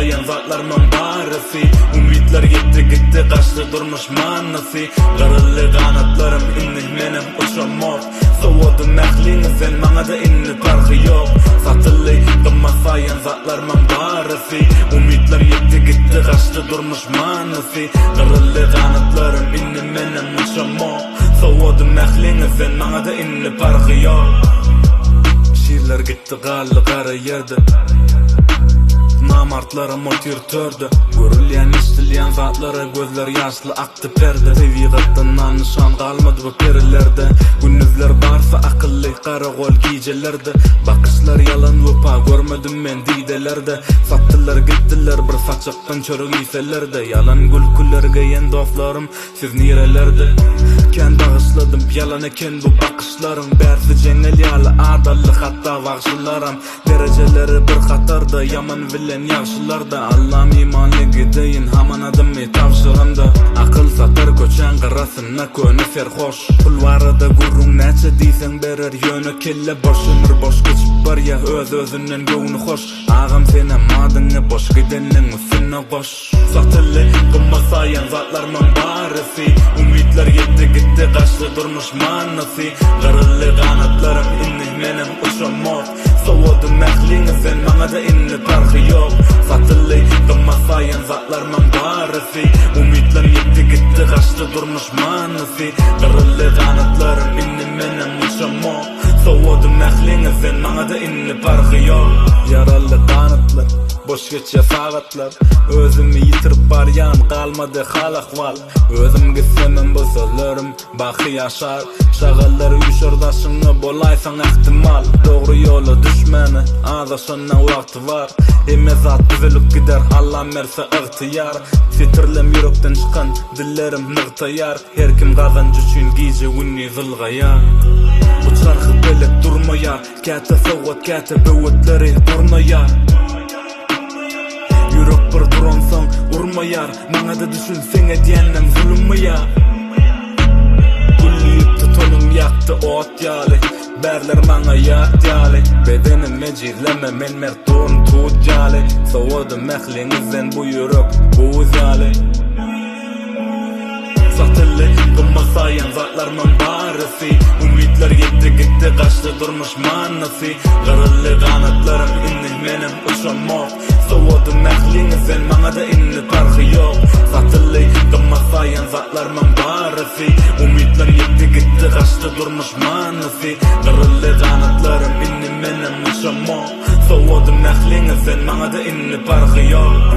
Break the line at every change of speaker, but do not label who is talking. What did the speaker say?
sayan zatlarman barisi. Umidler gitti kaçtı durmuş manası. Garıllı kanatlarım inni menem uçamok. Soğudum mehlinizden bana da inni farkı yok. Satıllı kımma sayan zatlarman barisi. Umidler gitti kaçtı durmuş manası. Garıllı kanatlarım inni menem uçamok. Soğudum mehlinizden bana da inni farkı yok. Şiirler gitti gallı kara yerde. Namartlara motor tördü. Görülýän iştilýän zatlara gözler yaşlı aktı perde. Tevigatdan nişan kalmadı bu perilerde. Gündüzler barsa akıllı karagol gijelerde. Bakışlar yalan vepa görmedim men didelerde. Sattılar gittiler bir saçaktan çörük iselerde. Yalan gülküllerge yen doflarım siz nirelerde. Ken bağışladım yalan eken bu bakışlarım. Bersi jengel ýaly adallyk hatta vagşylaram. Dereceleri bir katarda yaman bilen yaxşylarda. Allah'ım imanly gideyin haman adamy tavşyranda. Akıl satar köçen garasyna köni serhoş. Pulwarada gurrun näçe diýseň berer ýöne kelle boşunur boş geçip bar ya öz özünden göwni hoş. Agam sene madyny boş gidenliň üstüne goş. Satylly gymmasayan zatlarman barisi. Umidler gitti kaçtı durmuş manasy. Garylly kanatlarym inni menem uçamok. Soğudum mehlinizden bana da inni farkı yok. Satıllı kımmasayan zatlarman barisi. Umidler gitti kaçtı durmuş manasy. Garylly kanatlarym inni menem uçamok. Soğudum mehlinizden bana da inni farkı yok. Yaralı kanatlar boş geçe sagatlar. Özümü yitirip baryan kalmadı hal ahval. Özüm gitsemem bu sözlerim bakı yaşar. Şagalları üşürdaşını bolaysan ehtimal. Doğru yola düşmeni adaşına vakti var. Emme zat düzelip gider Allah merse ihtiyar. Titirlem yürekten çıkan dillerim nıgtayar. Her kim kazancı üçün giyce günni zılgaya. Bu çarkı belek durmaya. Kete soğut kete böğütleri durmaya. Yürek bir duransan urmayar. Bana da düşünsen ediyenem zulümmeya. Güllüyüp tutunum yaktı ot yali. Berler bana yat yali. Bedenim mecirleme men mertun tut yali. Soğudum mehlinizden bu yürek buz yali. Satıllı kımmasayan zatlarman barisi. Umidler gitti kaçtı durmuş manasy. Garylly kanatlarym inni menem uçamok. Soğudum mehlinizden bana da inni farkı yok. Satıllı kımmasayan zatlarman barisi. Umidler gitti kaçtı durmuş manasy. Garylly kanatlarym inni menem uçamok. Soğudum mehlinizden bana da inni farkı yok.